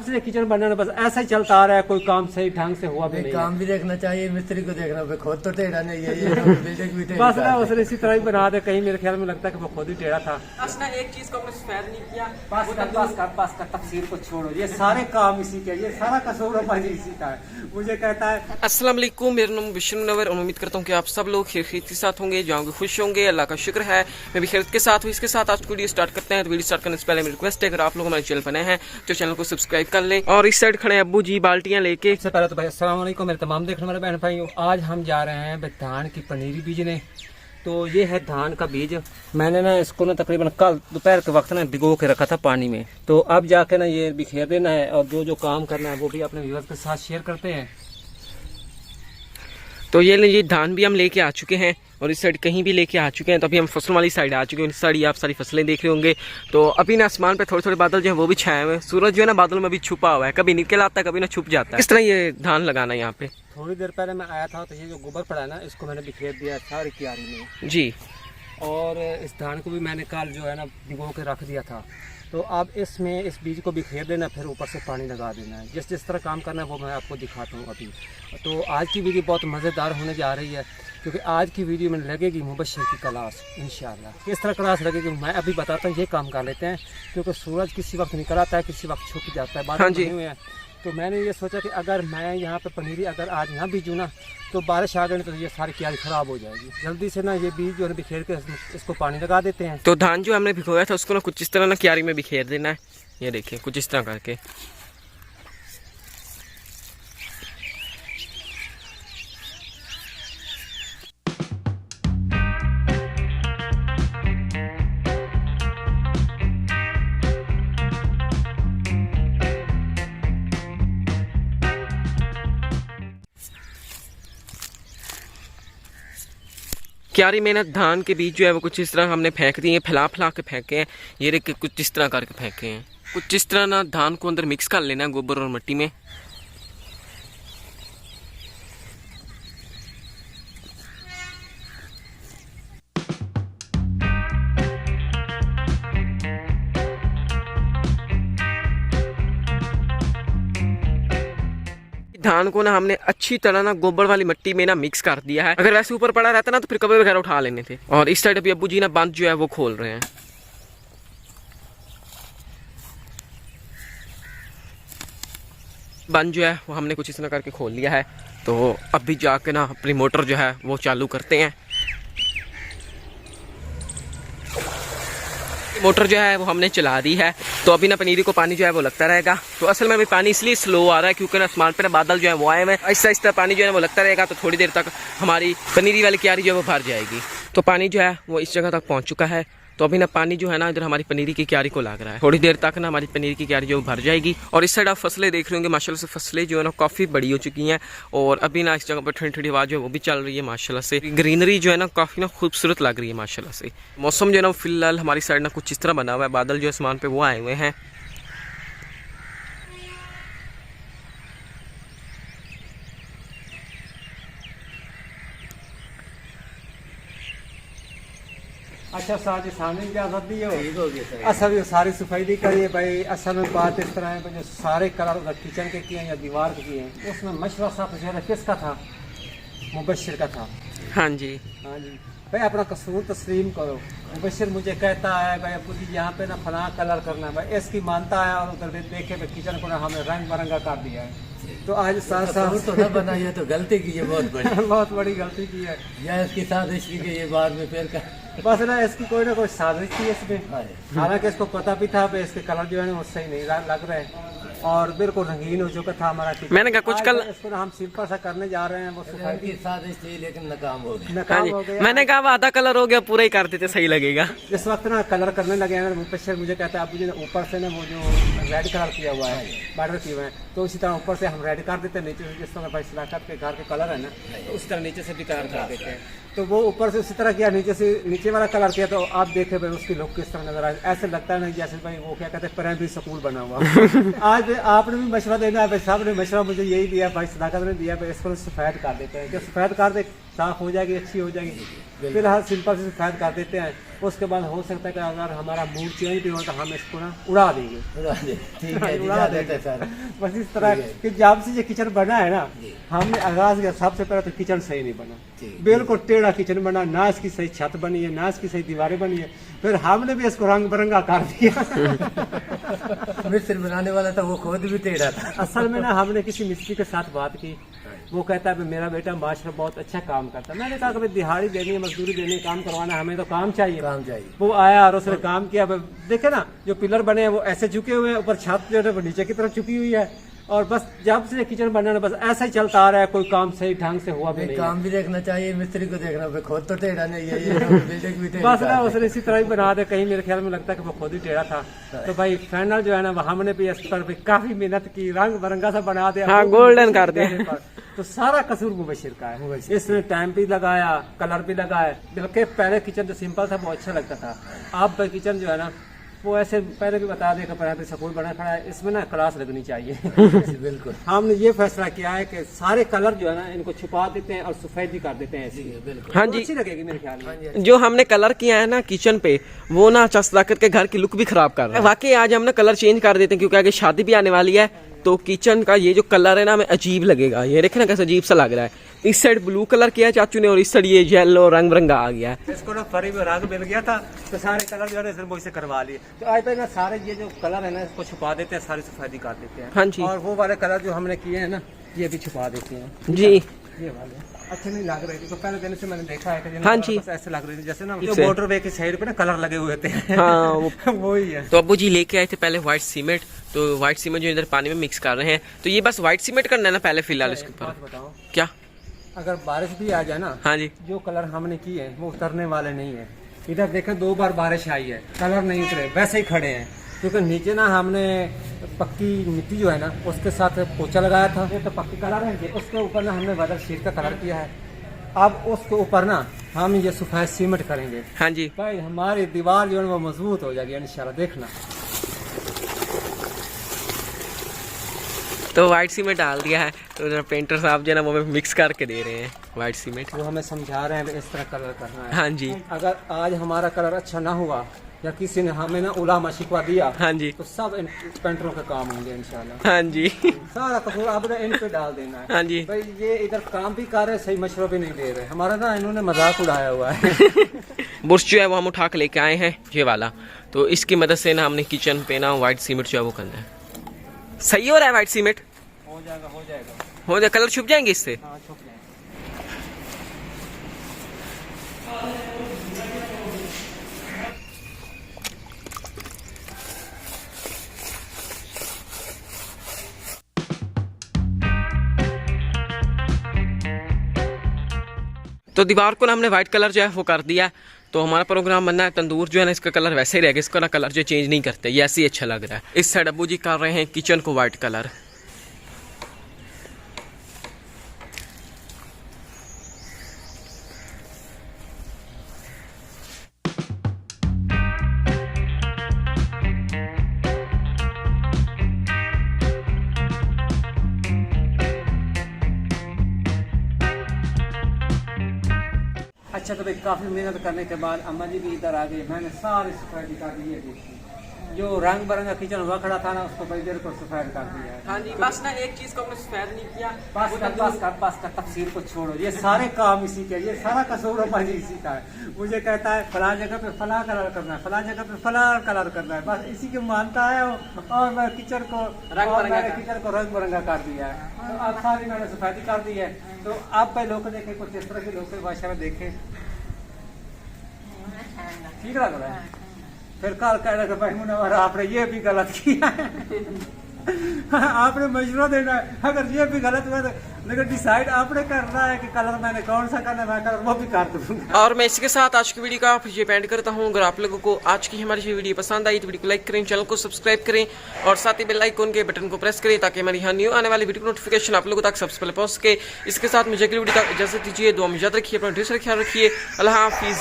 से किचन बनाना बस ऐसा ही चलता आ रहा है, कोई काम सही ढंग से हुआ भी नहीं। काम भी देखना चाहिए, मिस्त्री को देखना, खुद तो टेढ़ा नहीं है ये बिल्डिंग भी बस ना उसने इसी तरह ही बना दे, कहीं मेरे ख्याल में लगता है कि वो खुद ही टेढ़ा था। असना एक चीज को हमने सफेद नहीं किया, बस कर तफसीर को छोड़ो, ये सारे काम इसी के, ये सारा कसूर भाई इसी का है। मुझे कहता है अस्सलाम वालेकुम, मेरा नाम विष्णु नवर और उम्मीद करता हूँ कि आप सब लोग खैरियत के साथ होंगे, जाओगे खुश होंगे, अल्लाह का शुक्र है मैं भी खैरियत के साथ हूँ। इसके साथ आज वीडियो स्टार्ट करते हैं। तो वीडियो स्टार्ट करने से पहले मेरी रिक्वेस्ट है, अगर आप लोग हमारे चैनल पर नए हैं तो चैनल को सब्सक्राइब कर लें। और इस साइड खड़े अब्बू जी बाल्टियां लेके। सबसे पहले तो भाई अस्सलाम वालेकुम मेरे तमाम देखने वाले बहन भाइयों, आज हम जा रहे हैं धान की पनीरी बीजने। तो ये है धान का बीज, मैंने ना इसको ना तकरीबन कल दोपहर के वक्त ना भिगो के रखा था पानी में, तो अब जाके ना ये बिखेर देना है और जो जो काम करना है वो भी अपने व्यूअर्स के साथ शेयर करते हैं। तो ये धान भी हम लेके आ चुके हैं और इस साइड कहीं भी लेके आ चुके हैं। तो अभी हम फसल वाली साइड आ चुके हैं। इस साइड आप सारी फसलें देख रहे होंगे। तो अभी ना आसमान पे थोड़े थोड़े बादल जो है वो भी छाए हुए हैं, सूरज जो है ना बादलों में भी छुपा हुआ है, कभी निकल आता है कभी ना छुप जाता है। किस तरह ये धान लगाना है यहाँ पे? थोड़ी देर पहले मैं आया था तो ये जो गोबर पड़ा है ना इसको मैंने बिखेर दिया सारी क्यारी में जी, और इस धान को भी मैंने कल जो है ना भिगो के रख दिया था। तो अब इसमें इस बीज को बिखेर देना, फिर ऊपर से पानी लगा देना है। जिस जिस तरह काम करना है वो मैं आपको दिखाता हूँ अभी। तो आज की वीडियो बहुत मज़ेदार होने जा रही है, क्योंकि आज की वीडियो में लगेगी मुबश्शिर की क्लास इंशाल्लाह। किस तरह क्लास लगेगी मैं अभी बताता हूँ, ये काम कर लेते हैं क्योंकि सूरज किसी वक्त निकल आता है, किसी वक्त छुप जाता है, बादल बने हुए हैं। तो मैंने ये सोचा कि अगर मैं यहाँ पे पनीरी अगर आज यहाँ बीजूँ ना तो बारिश आ गई तो ये सारी क्यारी ख़राब हो जाएगी। जल्दी से ना ये बीज जो है बिखेर के इसको पानी लगा देते हैं। तो धान जो हमने भिगोया था उसको ना कुछ इस तरह ना क्यारी में बिखेर देना है। ये देखिए कुछ इस तरह करके। क्यारी में ना धान के बीज जो है वो कुछ इस तरह हमने फेंक दिए, फैला फैला के फेंके हैं। ये देखिए कुछ इस तरह करके फेंके हैं। कुछ इस तरह ना धान को अंदर मिक्स कर लेना है गोबर और मिट्टी में। धान को ना हमने अच्छी तरह ना गोबर वाली मिट्टी में ना मिक्स कर दिया है। अगर वैसे ऊपर पड़ा रहता ना तो फिर कपड़े वगैरह उठा लेने थे। और इस साइड अभी अब्बू जी ना बंद जो है वो खोल रहे हैं। बंद जो है वो हमने कुछ इस तरह करके खोल लिया है। तो अभी जाके ना अपनी मोटर जो है वो चालू करते हैं। मोटर जो है वो हमने चला दी है। तो अभी ना पनीरी को पानी जो है वो लगता रहेगा। तो असल में अभी पानी इसलिए स्लो आ रहा है क्योंकि ना आसमान पे ना बादल जो है वो आए हुए हैं। आहिस्ता आहिस्ता पानी जो है वो लगता रहेगा तो थोड़ी देर तक हमारी पनीरी वाली क्यारी जो है वो भर जाएगी। तो पानी जो है वो इस जगह तक पहुंच चुका है। तो अभी ना पानी जो है ना इधर हमारी पनीरी की क्यारी को लग रहा है। थोड़ी देर तक ना हमारी पनीरी की क्यारी जो भर जाएगी। और इस साइड आप फसलें देख रहे होंगे, माशाल्लाह से फसलें जो है ना काफ़ी बड़ी हो चुकी हैं। और अभी ना इस जगह पर ठंडी ठंडी हवा जो है वो भी चल रही है माशाल्लाह से। ग्रीनरी जो है ना काफ़ी ना खूबसूरत लग रही है माशाल्लाह से। मौसम जो है ना फिलहाल हमारी साइड ना कुछ इस तरह बना हुआ है, बादल जो आसमान पे वो आए हुए हैं। अच्छा साजी सामने क्या आज़ादी है ठीक हो गया सर। असल में सारी सफाई नहीं करिए भाई। असल में बात इस तरह है जो सारे कलर उधर किचन के किए हैं या दीवार के किए हैं, उसमें मशवरा साफ जो है किसका था? मुबश्शिर का था। हाँ जी, हाँ जी भाई, अपना कसूर तस्लीम करो। मुबश्शिर मुझे कहता है भाई अब्बू जी यहाँ पे ना फला कलर करना है भाई, इसकी मानता है और उधर देखे भाई किचन को ना हमने रंग बरंगा कर दिया है। तो आज साथ साथ तो ना बनाई है तो गलती की है बहुत बड़ी बहुत बड़ी गलती की है। या इसकी साजिश की कि ये बाद में फिर का बस ना इसकी कोई ना कोई साजिश थी इसमें। हालांकि इसको पता भी था इसके कलर जो है ना वो सही नहीं लग रहे हैं और बिल्कुल रंगीन हो चुका था हमारा किचन। मैंने कहा कुछ कल इसको ना हम सिंपल सा करने जा रहे हैं, वो सफाई की साजिश थी लेकिन नाकाम हो गई। नाकाम हो गया। मैंने कहा आधा कलर हो गया, पूरा ही कर देते सही लगेगा। इस वक्त ना कलर करने लगे हैं मुबश्शिर मुझे कहता है आप मुझे ऊपर से ना वो जो रेड कलर किया हुआ है बॉर्डर किए हुए हैं, तो उसी तरह ऊपर से हम रेड कर देते हैं, नीचे से जिस तरह भाई सलाखत के घर के कलर है ना तो उस तरह नीचे से भी कलर कर देते हैं। तो वो ऊपर से उसी तरह किया, नीचे से नीचे वाला कलर किया। तो आप देखे भाई उसकी लुक किस तरह नजर आए, ऐसे लगता है ना जैसे भाई वो क्या कहते हैं प्राइमरी स्कूल बना हुआ। आज आपने भी मशवरा देना है भाई, साहब ने मशवरा मुझे यही दिया भाई, सदाकत ने दिया भाई, इसको सफेद कर देते हैं। क्या सफेद कर दे साफ हो जाएगी, अच्छी हो जाएगी। फिर हम सिंपल से सफेद कर देते हैं। उसके बाद हो सकता है कि अगर हमारा मूड चेंज भी हो तो हम इसको ना उड़ा देंगे। ठीक है जी, उड़ा ज्यादा देंगे। सर। बस इस तरह कि जब से ये किचन बना है ना, हमने आगाज किया सबसे पहले तो किचन सही नहीं बना, बिल्कुल टेढ़ा किचन बना, ना इसकी सही छत बनी है, ना इसकी सही दीवारें बनी है। फिर हमने भी इसको रंग बिरंगा कर दिया। मिस्त्री बनाने वाला था वो खुद भी टेढ़ा था। असल में ना हमने किसी मिस्त्री के साथ बात की, वो कहता है मेरा बेटा माशाल्लाह बहुत अच्छा काम करता है। मैंने कहा कि दिहाड़ी देनी है, मजदूरी देनी है, काम करवाना, हमें तो काम चाहिए। काम चाहिए। वो आया और उसने काम किया। देखे ना जो पिलर बने हैं वो ऐसे झुके हुए हैं, ऊपर छत जो है वो नीचे की तरफ झुकी हुई है, और बस जब से किचन बना बस ऐसा ही चलता आ रहा है, कोई काम सही ढंग से हुआ भी नहीं। काम भी देखना चाहिए, मिस्त्री को देखना, खुद तो टेढ़ा नहीं है ये बिल्डिंग भी टेढ़ी बस ना उसने इसी तरह ही बना दे। कहीं मेरे ख्याल में लगता है कि वो खुद ही टेढ़ा था। तो भाई फाइनल जो है ना हमने भी इस पर भी काफी मेहनत की, रंग बिरंगा सा बना दिया, हाँ, गोल्डन कर दिया। तो सारा कसूर मुबशिर का है। इसने टाइम भी लगाया, कलर भी लगाया। बल्कि पहले किचन जो सिंपल था वो अच्छा लगता था, अब किचन जो है ना वो ऐसे पहले भी बता दें कि पहले स्कूल बना खड़ा है, इसमें ना क्लास लगनी चाहिए। बिल्कुल। हमने ये फैसला किया है कि सारे कलर जो है ना इनको छुपा देते हैं और सफेदी कर देते हैं ऐसी। बिल्कुल। हाँ तो जी, अच्छी लगेगी मेरे ख्याल में। जो हमने कलर किया है ना किचन पे, वो ना चस्ता करके घर की लुक भी खराब कर रहा है। वाकई आज हम ना कलर चेंज कर देते हैं क्योंकि आगे शादी भी आने वाली है, तो किचन का ये जो कलर है ना हमें अजीब लगेगा। ये देखे ना कैसे अजीब सा लग रहा है। इस साइड ब्लू कलर किया है चाचू ने और इस साइड ये येलो रंग बिरंगा आ गया है। इसको ना फरी में रंग मिल गया था तो सारे कलर जो है ना इसने मुझसे करवा लिए। तो आज तक ना सारे ये जो कलर है ना इसको छुपा देते हैं, सारी सफेदी कर देते हैं। हाँ जी। और वो वाले कलर जो हमने किए हैं ना ये भी छुपा देते हैं। जी ये वाले अच्छे नहीं लग रहे थे, तो पहले दिन से मैंने देखा है कि हाँ जी। बस ऐसे लग रहे थे जैसे ना जो मोटरवे के साइड पे ना कलर लगे हुए थे। हाँ, वो ही है। तो अब्बू जी लेके आए थे पहले व्हाइट सीमेंट, तो व्हाइट सीमेंट जो इधर पानी में मिक्स कर रहे हैं, तो ये बस व्हाइट सीमेंट करना है ना पहले फिलहाल इसके बात ऊपर। बताओ, क्या? अगर बारिश भी आ जाए ना, हाँ जी, जो कलर हमने की है वो उतरने वाले नहीं है। इधर देखें 2 बार बारिश आई है, कलर नहीं उतरे, वैसे ही खड़े हैं। क्योंकि नीचे ना हमने पक्की मिट्टी जो है ना उसके साथ पोछा लगाया था, ये तो पक्की कलर है। उसके ऊपर ना हमने वेदर शीट का कलर किया है। अब उसके ऊपर ना हम ये सफेद सीमेंट करेंगे। हाँ जी। भाई हमारी दीवार जो है वो मजबूत हो जाएगी इंशाल्लाह, देखना। तो व्हाइट सीमेंट डाल दिया है, तो पेंटर साहब जो है ना वो हमें मिक्स करके दे रहे हैं व्हाइट सीमेंट। वो हमें समझा रहे हैं कि इस तरह कलर करना है। हाँ जी। अगर आज हमारा कलर अच्छा ना हुआ या किसी ने हमें ना उलामा शिकवा दिया, हाँ जी। तो सब इन पेंटरों के काम होंगे इंशाल्लाह। हाँ जी। सारा कसूर आपने इन पे डाल देना है। हाँ जी। भाई ये इधर काम भी कर रहे, सही मशवरा भी नहीं दे रहे। हमारा ना इन्होंने मजाक उड़ाया हुआ है। बुर्श जो है वो हम उठा के लेके आए हैं ये वाला, तो इसकी मदद से ना हमने किचन पे ना व्हाइट सीमेंट जो है वो करना है। सही हो रहा है व्हाइट सीमेंट? हो जाएगा, हो जाएगा, हो जाए, कलर छुप जाएंगे इससे। हाँ छुप जाएगा। तो दीवार को ना हमने व्हाइट कलर जो है वो कर दिया है। तो हमारा प्रोग्राम बनना है तंदूर जो है ना इसका कलर वैसे ही रहेगा, इसका ना कलर जो चेंज नहीं करते, ये ऐसे ही अच्छा लग रहा है। इस साइड अब्बू जी कर रहे हैं किचन को व्हाइट कलर। अच्छा तो भाई काफी मेहनत करने के बाद अम्मा जी भी इधर आ गई। मैंने सारी सफाई कर दी है। जो रंग बिरंगा किचन हुआ खड़ा था ना उसको भाई देर को सफेद कर दिया है। हाँ जी, बस ना एक चीज को हमने सफेद नहीं किया। बस का तफसीर को छोड़ो, ये सारे काम इसी के, ये सारा कसूर हमारी इसी का है। मुझे कहता है फला जगह पे फला कलर करना है, फला जगह पे फला कलर करना है, बस इसी के मानता है वो। और मैं किचन को रंग बिरंगा कर दिया है। तो अब सारी मैंने सफेदी कर दी है। तो आप भाई लोग देखे कुछ इस तरह के लोग भाषा में देखे, ठीक लग रहा है। फिर कल कह रहे भाई मुनव्वर आपने ये भी गलत किया है। आपने मशवरा देना है, अगर ये भी गलत हुआ तो लेकिन डिसाइड आपने करना है कि कलर मैंने कौन सा करना है, मैं कलर वो भी कर दूंगा। और मैं इसके साथ आज की वीडियो का ये पेंड करता हूँ। अगर आप लोगों को आज की हमारी ये वीडियो पसंद आई तो वीडियो को लाइक करें, चैनल को सब्सक्राइब करें और साथ ही बेल आइकन के बटन को प्रेस करें ताकि हमारी यहाँ न्यू आने वाली वीडियो नोटिफिकेशन आप लोगों तक सबसे पहले पहुँच सके। इसके साथ मुझे अगली वीडियो का इजाजत दीजिए, दुआ में याद रखिए, अपना ढेर सारा ख्याल रखिए। अल्लाह हाफिज।